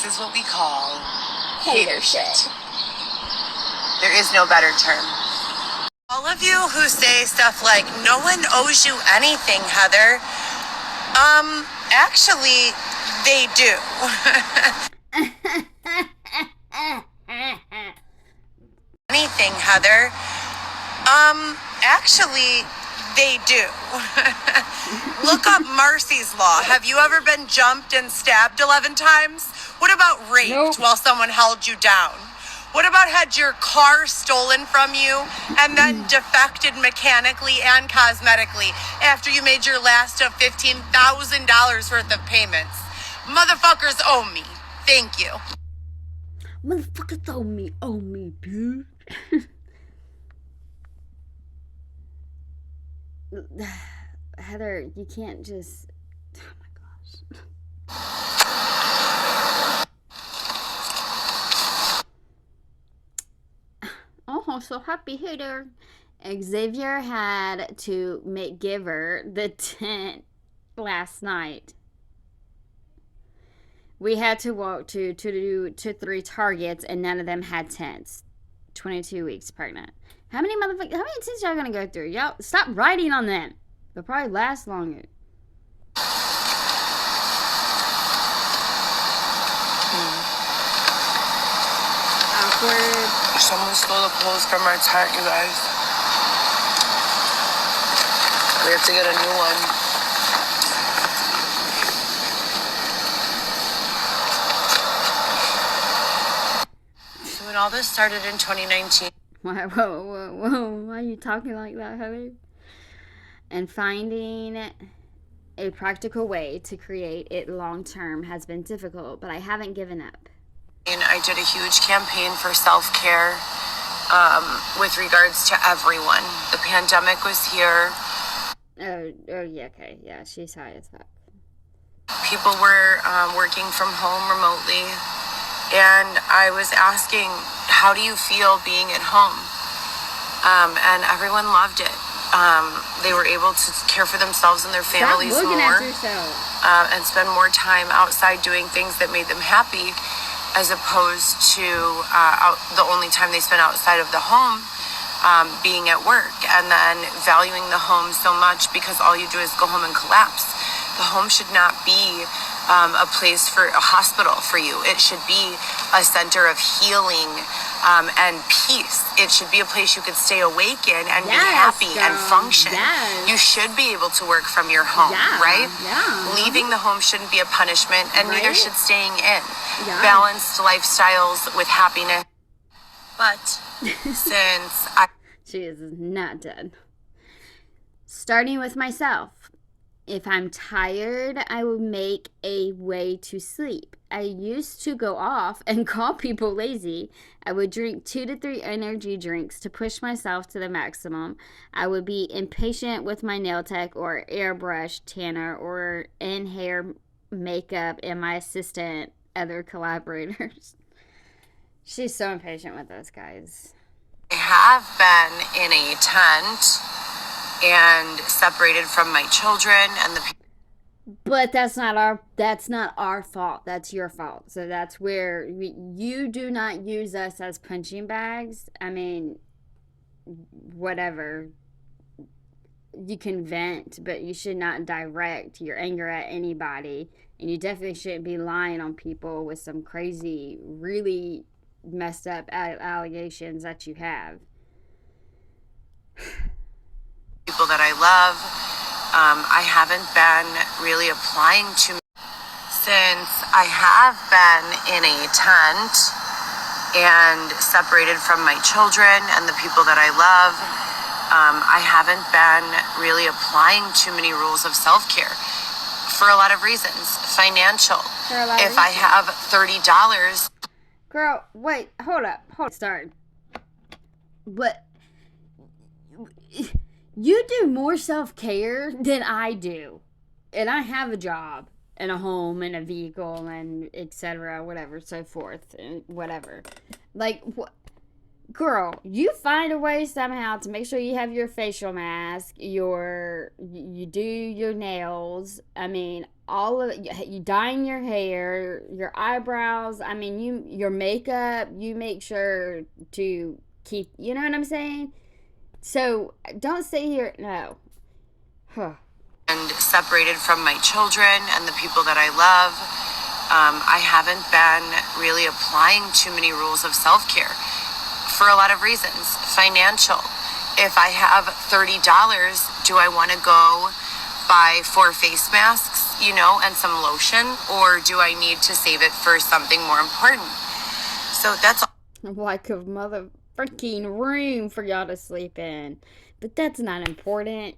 This is what we call Hater shit. There is no better term. All of you who say stuff like, no one owes you anything, Heather. Actually, they do. Anything, Heather. Actually, they do. Look up Marcy's Law. Have you ever been jumped and stabbed 11 times? What about raped while someone held you down? What about had your car stolen from you and then defected mechanically and cosmetically after you made your last of $15,000 worth of payments? Motherfuckers owe me. Thank you. Motherfuckers owe me, bitch. Heather, you can't just... Oh my gosh. Oh, so happy, Heather. Xavier had to give her the tent last night. We had to walk to 3 Targets, and none of them had tents. 22 weeks pregnant. How many tents y'all gonna go through? Y'all stop writing on them. They'll probably last longer. Awkward. Someone stole the clothes from our tent, you guys. We have to get a new one. So when all this started in 2019. Whoa. Why are you talking like that, Heather? And finding a practical way to create it long term has been difficult, but I haven't given up. And I did a huge campaign for self-care with regards to everyone. The pandemic was here. Oh yeah, okay. Yeah, she's high as fuck. People were working from home remotely. And I was asking, how do you feel being at home? And everyone loved it. They were able to care for themselves and their families more. And spend more time outside doing things that made them happy, as opposed to the only time they spent outside of the home being at work, and then valuing the home so much because all you do is go home and collapse. The home should not be a place for a hospital for you. It should be a center of healing and peace. It should be a place you could stay awake in and be happy and function. You should be able to work from your home, right? Leaving the home shouldn't be a punishment, and neither should staying in. Balanced lifestyles with happiness. But since she is not done. Starting with myself. If I'm tired, I will make a way to sleep. I used to go off and call people lazy. I would drink 2 to 3 energy drinks to push myself to the maximum. I would be impatient with my nail tech or airbrush tanner or in hair makeup and my assistant, other collaborators. She's so impatient with those guys. I have been in a tent and separated from my children and the people. But that's not our fault. That's your fault. So that's where you do not use us as punching bags. I mean, whatever. You can vent, but you should not direct your anger at anybody. And you definitely shouldn't be lying on people with some crazy, really messed up allegations that you have. People that I love, I haven't been really applying to. Since I have been in a tent and separated from my children and the people that I love, I haven't been really applying too many rules of self-care for a lot of reasons. Financial. If I have $30. Girl, wait, hold up. Start. But you do more self-care than I do. And I have a job and a home and a vehicle and etc. whatever, so forth and whatever. Like, girl, you find a way somehow to make sure you have your facial mask, you do your nails. I mean, all of you dyeing your hair, your eyebrows. I mean, your makeup. You make sure to keep. You know what I'm saying? So don't sit here. No. Huh. And separated from my children and the people that I love. I haven't been really applying too many rules of self-care for a lot of reasons. Financial. If I have $30, do I want to go buy 4 face masks, and some lotion, or do I need to save it for something more important? So that's like a mother freaking room for y'all to sleep in. But that's not important.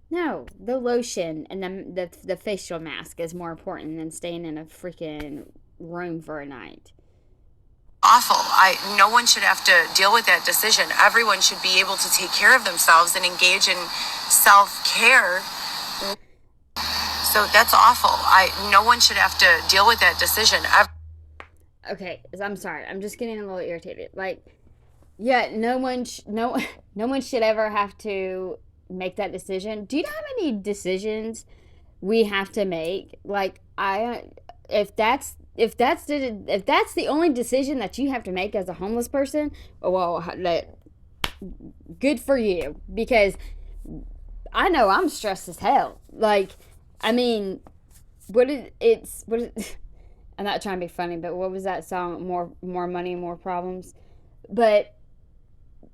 No, the lotion and the facial mask is more important than staying in a freaking room for a night. Awful. No one should have to deal with that decision. Everyone should be able to take care of themselves and engage in self-care. So that's awful. No one should have to deal with that decision. Okay, I'm sorry. I'm just getting a little irritated. Like, yeah, no one should ever have to make that decision. Do you know how many decisions we have to make? Like, if that's the only decision that you have to make as a homeless person, well, good for you, because I know I'm stressed as hell. Like, I mean, I'm not trying to be funny, but what was that song? More money, more problems. But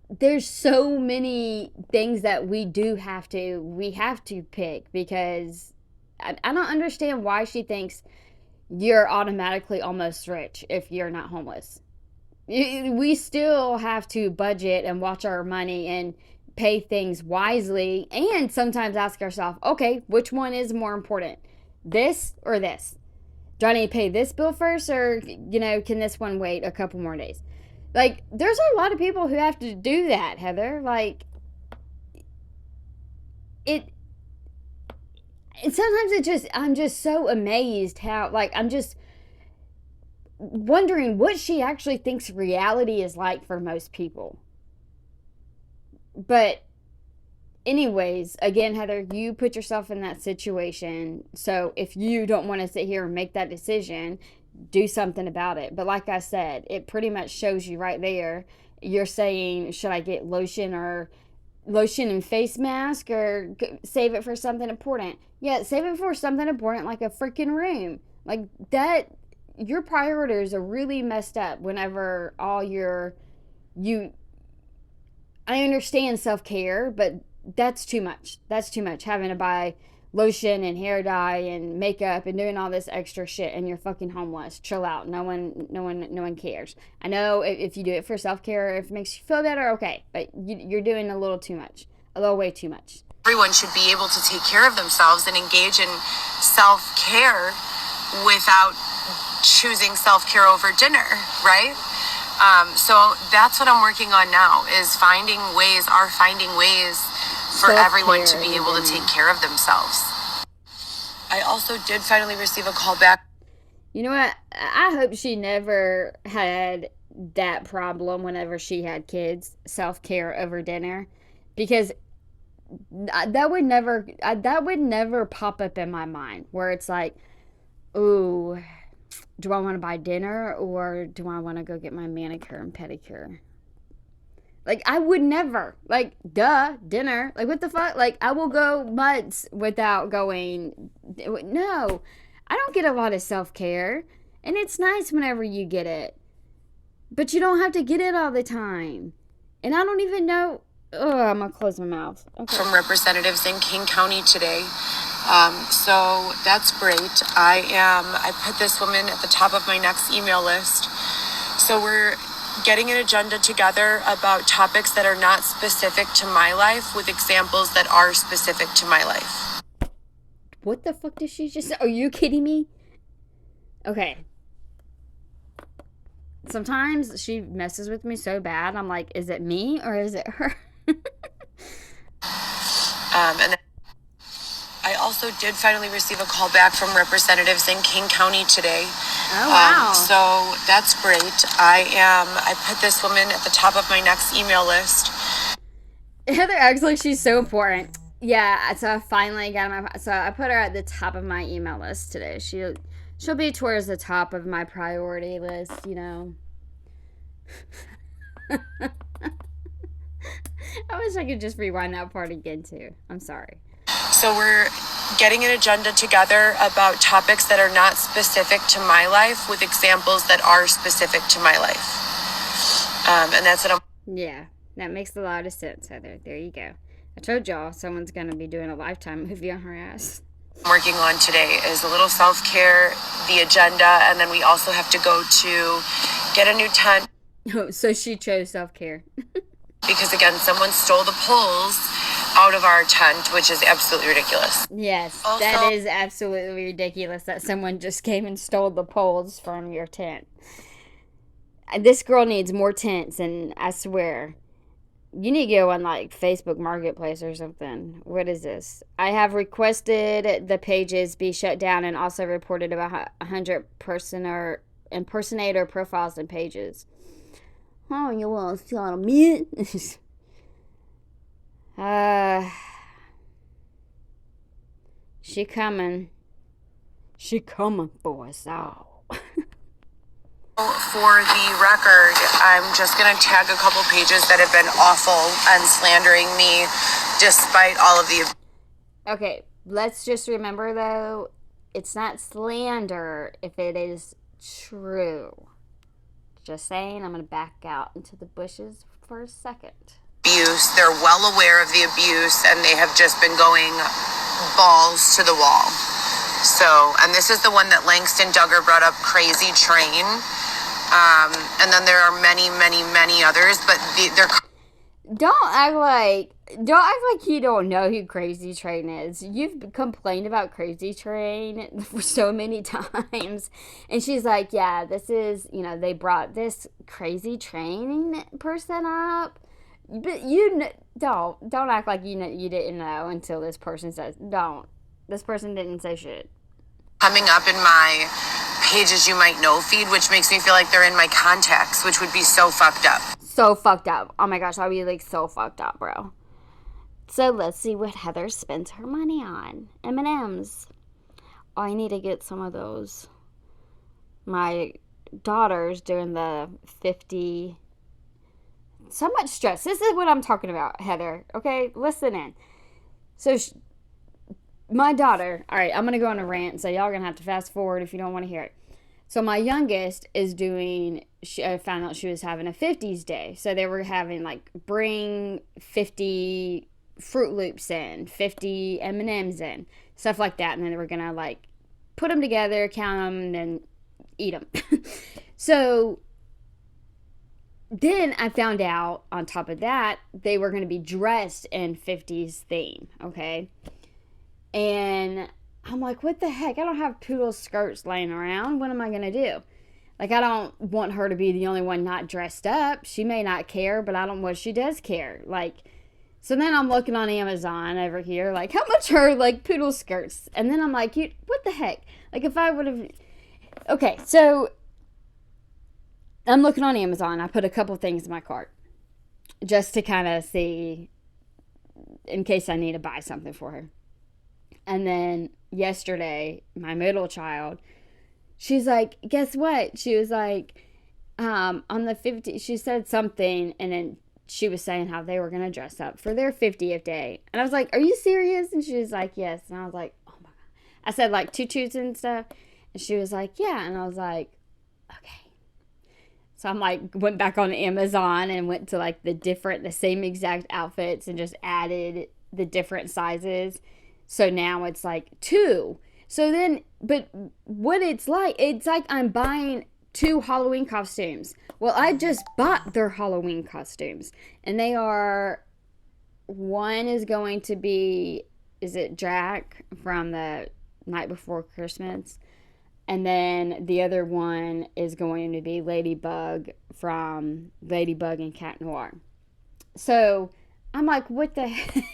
there's so many things that we have to pick, because I don't understand why she thinks you're automatically almost rich if you're not homeless. We still have to budget and watch our money and pay things wisely, and sometimes ask ourselves, okay, which one is more important? This or this? Do I need to pay this bill first, or, can this one wait a couple more days? Like, there's a lot of people who have to do that, Heather. Like, and sometimes I'm just so amazed how, like, I'm just wondering what she actually thinks reality is like for most people. But anyways, again, Heather, you put yourself in that situation. So if you don't want to sit here and make that decision, do something about it. But like I said, it pretty much shows you right there. You're saying, should I get lotion and face mask, or save it for something important? Yeah, save it for something important, like a freaking room. Like that, your priorities are really messed up whenever I understand self-care, but that's too much. That's too much. Having to buy lotion and hair dye and makeup and doing all this extra shit, and you're fucking homeless. Chill out. No one cares. I know if you do it for self-care, if it makes you feel better, okay, but you're doing a little too much. A little way too much. Everyone should be able to take care of themselves and engage in self-care without choosing self-care over dinner, right? So that's what I'm working on now, is finding ways for everyone to be able to take care of themselves. I also did finally receive a call back. You know what? I hope she never had that problem whenever she had kids, self-care over dinner, because that would never pop up in my mind, where it's like, ooh, do I want to buy dinner, or do I want to go get my manicure and pedicure? Like, I would never. Like, dinner. Like, what the fuck? Like, I will go months without going. No, I don't get a lot of self-care. And it's nice whenever you get it. But you don't have to get it all the time. And I don't even know. Oh, I'm going to close my mouth. Okay. From representatives in King County today. So that's great. I put this woman at the top of my next email list. So we're getting an agenda together about topics that are not specific to my life, with examples that are specific to my life. What the fuck did she just say? Are you kidding me? Okay. Sometimes she messes with me so bad, I'm like, is it me or is it her? And I also also did finally receive a call back from representatives in King County today. Oh, wow. So that's great. I put this woman at the top of my next email list. Heather acts like she's so important. Yeah, so I finally got so I put her at the top of my email list today. She'll be towards the top of my priority list, you know. I wish I could just rewind that part again too. I'm sorry. So we're getting an agenda together about topics that are not specific to my life with examples that are specific to my life. And that's what I'm... Yeah, that makes a lot of sense, Heather. There you go. I told y'all someone's going to be doing a Lifetime movie on her ass. Working on today is a little self-care, the agenda, and then we also have to go to get a new tent. Oh, so she chose self-care. Because again, someone stole the poles out of our tent, which is absolutely ridiculous. Yes, Also, that is absolutely ridiculous that someone just came and stole the poles from your tent. This girl needs more tents, and I swear, you need to go on like Facebook Marketplace or something. What is this? I have requested the pages be shut down and also reported about 100 impersonator profiles and pages. Oh, you want to tell me? She coming. She coming for us all. For the record, I'm just going to tag a couple pages that have been awful and slandering me despite all of the... Okay, let's just remember though, it's not slander if it is true. Just saying, I'm going to back out into the bushes for a second. Abuse. They're well aware of the abuse and they have just been going balls to the wall. So, and this is the one that Langston Duggar brought up, Crazy Train. And then there are many, many, many others, but they're... Don't act like you don't know who Crazy Train is. You've complained about Crazy Train for so many times. And she's like, yeah, this is, they brought this Crazy Train person up. But don't act like you didn't know until this person says, don't. This person didn't say shit. Coming up in my pages you might know feed, which makes me feel like they're in my contacts, which would be so fucked up. So fucked up. Oh my gosh, I'd be like so fucked up, bro. So let's see what Heather spends her money on. M&M's. Oh, I need to get some of those. My daughter's doing the 50. So much stress. This is what I'm talking about, Heather. Okay, listen in. So my daughter, all right, I'm going to go on a rant, so y'all going to have to fast forward if you don't want to hear it. So my youngest is I found out she was having a 50s day. So they were having like bring 50 Fruit Loops in, 50 M&Ms in, stuff like that. And then they were going to like put them together, count them, and then eat them. So then I found out on top of that, they were going to be dressed in 50s theme. Okay. And I'm like, what the heck? I don't have poodle skirts laying around. What am I going to do? Like, I don't want her to be the only one not dressed up. She may not care, but she does care. Like, so then I'm looking on Amazon over here, like, how much are, like, poodle skirts? And then I'm like, what the heck? Like, if I would have... Okay, so I'm looking on Amazon. I put a couple things in my cart just to kind of see in case I need to buy something for her. And then yesterday, my middle child, she's like, guess what? She was like, on the 50, she said something, and then she was saying how they were going to dress up for their 50th day. And I was like, are you serious? And she was like, yes. And I was like, oh my God. I said like tutus and stuff. And she was like, yeah. And I was like, okay. So I'm like, went back on Amazon and went to like the same exact outfits and just added the different sizes. So now it's like 2. So then, but what it's like I'm buying 2 Halloween costumes. Well, I just bought their Halloween costumes. And they are, one is going to be, is it Jack from the Night Before Christmas? And then the other one is going to be Ladybug from Ladybug and Cat Noir. So I'm like, what the heck?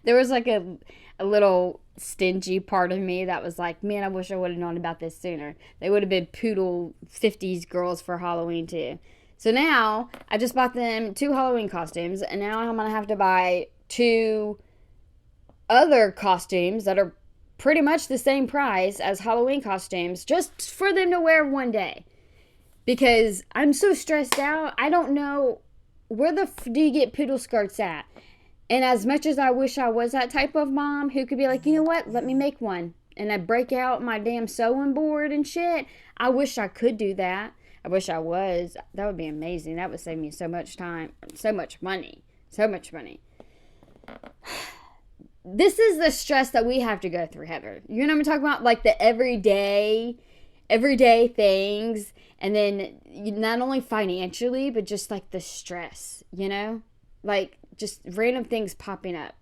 There was like a little stingy part of me that was like, man, I wish I would have known about this sooner. They would have been poodle 50s girls for Halloween too. So now I just bought them 2 Halloween costumes, and now I'm going to have to buy 2 other costumes that are pretty much the same price as Halloween costumes just for them to wear one day. Because I'm so stressed out. I don't know, where the do you get poodle skirts at? And as much as I wish I was that type of mom who could be like, you know what, let me make one. And I break out my damn sewing board and shit. I wish I could do that. I wish I was. That would be amazing. That would save me so much time, so much money. So much money. This is the stress that we have to go through, Heather. You know what I'm talking about? Like the everyday things. And then not only financially, but just like the stress, you know? Like just random things popping up.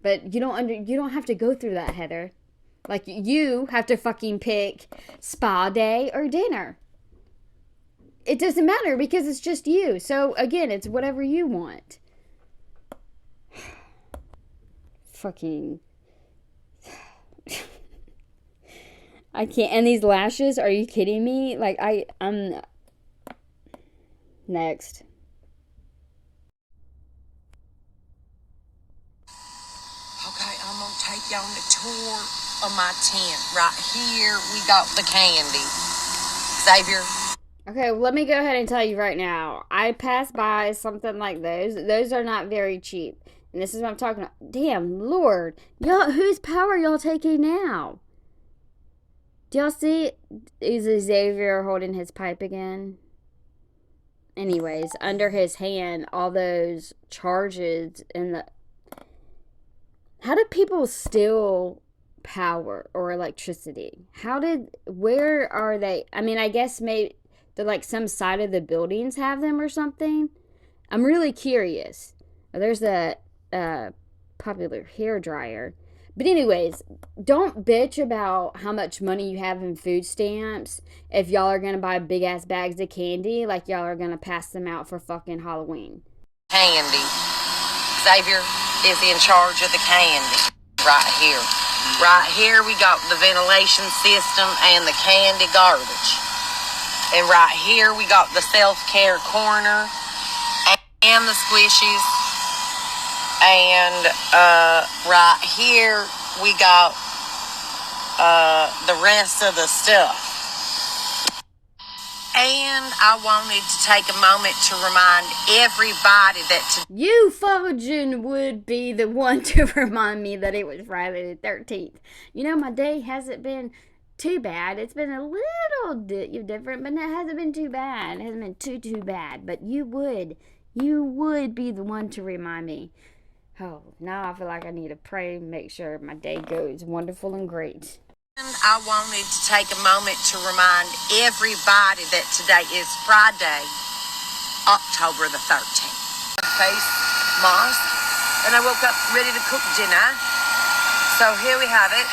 But you don't have to go through that, Heather. Like you have to fucking pick spa day or dinner. It doesn't matter because it's just you. So again, it's whatever you want. Fucking I can't. And these lashes, are you kidding me? Like I'm next. Okay, I'm gonna take you on a tour of my tent. Right here, we got the candy. Xavier. Okay, well, let me go ahead and tell you right now. I pass by something like those. Those are not very cheap. And this is what I'm talking about. Damn, Lord. Y'all, whose power y'all taking now? Do y'all see? Is Xavier holding his pipe again? Anyways, under his hand, all those charges and the... How do people steal power or electricity? Where are they? I mean, I guess maybe like some side of the buildings have them or something. I'm really curious. There's a popular hair dryer. But anyways, don't bitch about how much money you have in food stamps if y'all are gonna buy big ass bags of candy like y'all are gonna pass them out for fucking Halloween. Candy. Xavier is in charge of the candy. Right here. Right here we got the ventilation system and the candy garbage. And right here we got the self-care corner and the squishies. And right here we got the rest of the stuff. And I wanted to take a moment to remind everybody that you, Fulgen, would be the one to remind me that it was Friday the 13th. You know, my day hasn't been too bad. It's been a little different, but it hasn't been too bad. It hasn't been too bad. But you would be the one to remind me. Oh, now I feel like I need to pray and make sure my day goes wonderful and great. I wanted to take a moment to remind everybody that today is Friday, October the 13th. Face mask, and I woke up ready to cook dinner. So here we have it.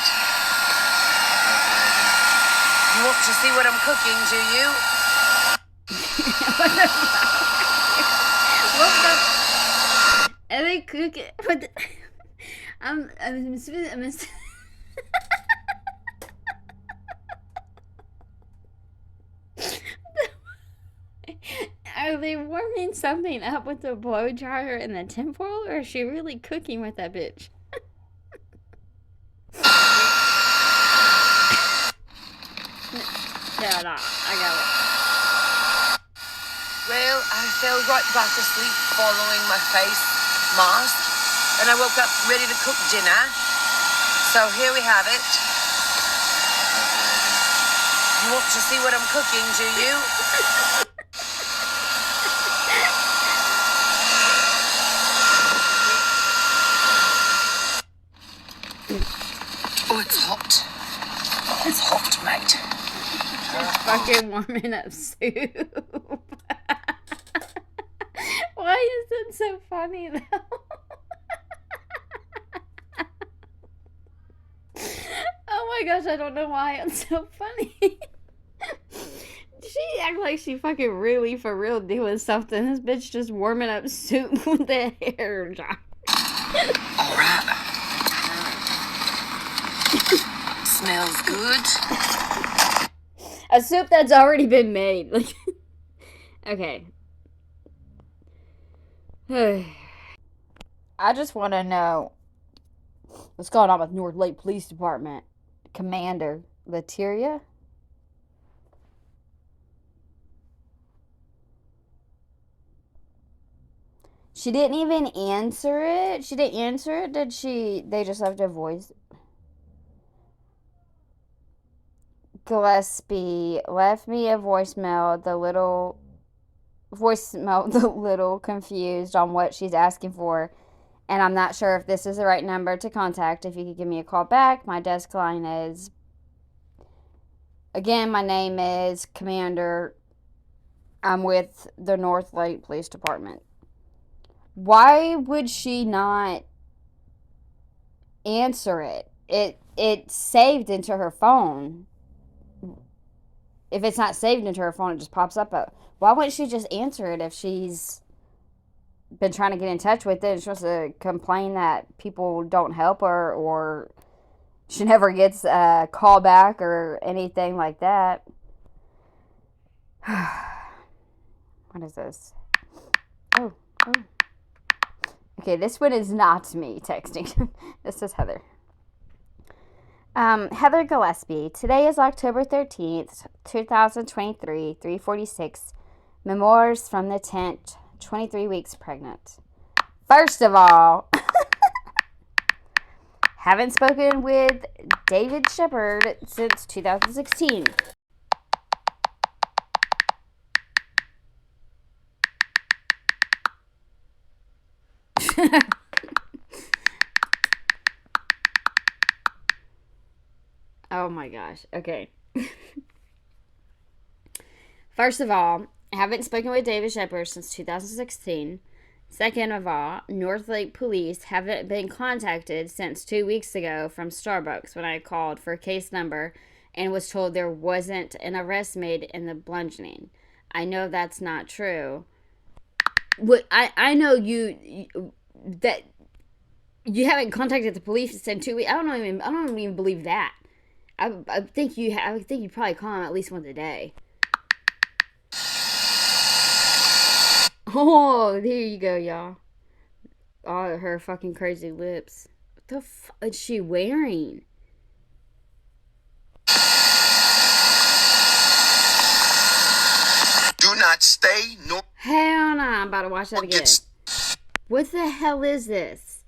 You want to see what I'm cooking, do you? What the? And they cook it. What the? I'm Are they warming something up with the blow dryer and the tinfoil, or is she really cooking with that bitch? No, I got it. Well, I fell right back asleep following my face mask, and I woke up ready to cook dinner. So here we have it. You want to see what I'm cooking, do you? Oh, it's hot. It's hot, mate. Fucking warming up soup. Why is it so funny, though? Oh my gosh, I don't know why it's so funny. She act like she fucking really for real doing something. This bitch just warming up soup with the hair dryer. Alright. Smells good. A soup that's already been made. Like, okay. I just want to know what's going on with North Lake Police Department. Commander Lateria? She didn't even answer it. She didn't answer it, did she? They just left a voice. Gillespie left me a voicemail. The little confused on what she's asking for, and I'm not sure if this is the right number to contact. If you could give me a call back, my desk line is. Again, my name is Commander. I'm with the North Lake Police Department. Why would she not answer it? It saved into her phone. If it's not saved into her phone, it just pops up. Why wouldn't she just answer it if she's been trying to get in touch with it and she wants to complain that people don't help her, or she never gets a call back or anything like that? What is this? Oh. Okay, this one is not me texting. This is Heather. Heather Gillespie. Today is October 13th, 2023, 3:46. Memoirs from the tent, 23 weeks pregnant. First of all, haven't spoken with David Shepard since 2016. Oh my gosh. Okay. First of all, I haven't spoken with David Shepard since 2016. Second of all, North Lake Police haven't been contacted since 2 weeks ago from Starbucks when I called for a case number and was told there wasn't an arrest made in the bludgeoning. I know that's not true. I know that you haven't contacted the police in 2 weeks. I don't even believe that. I think you probably call them at least once a day. Oh, there you go, y'all. Oh, her fucking crazy lips. What the fuck is she wearing? Do not stay. No. Hell no, I'm about to watch that again. What the hell is this?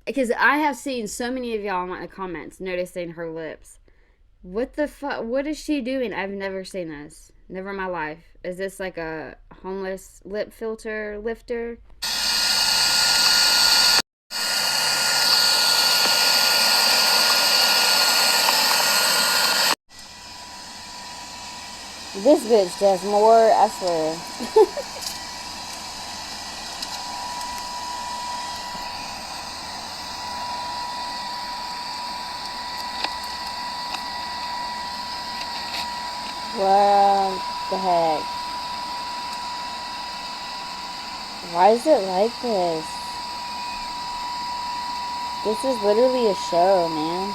Because I have seen so many of y'all in the comments noticing her lips. What the fuck? What is she doing? I've never seen this. Never in my life. Is this like a homeless lip filter lifter? This bitch does more, I swear. What the heck? Why is it like this? This is literally a show, man.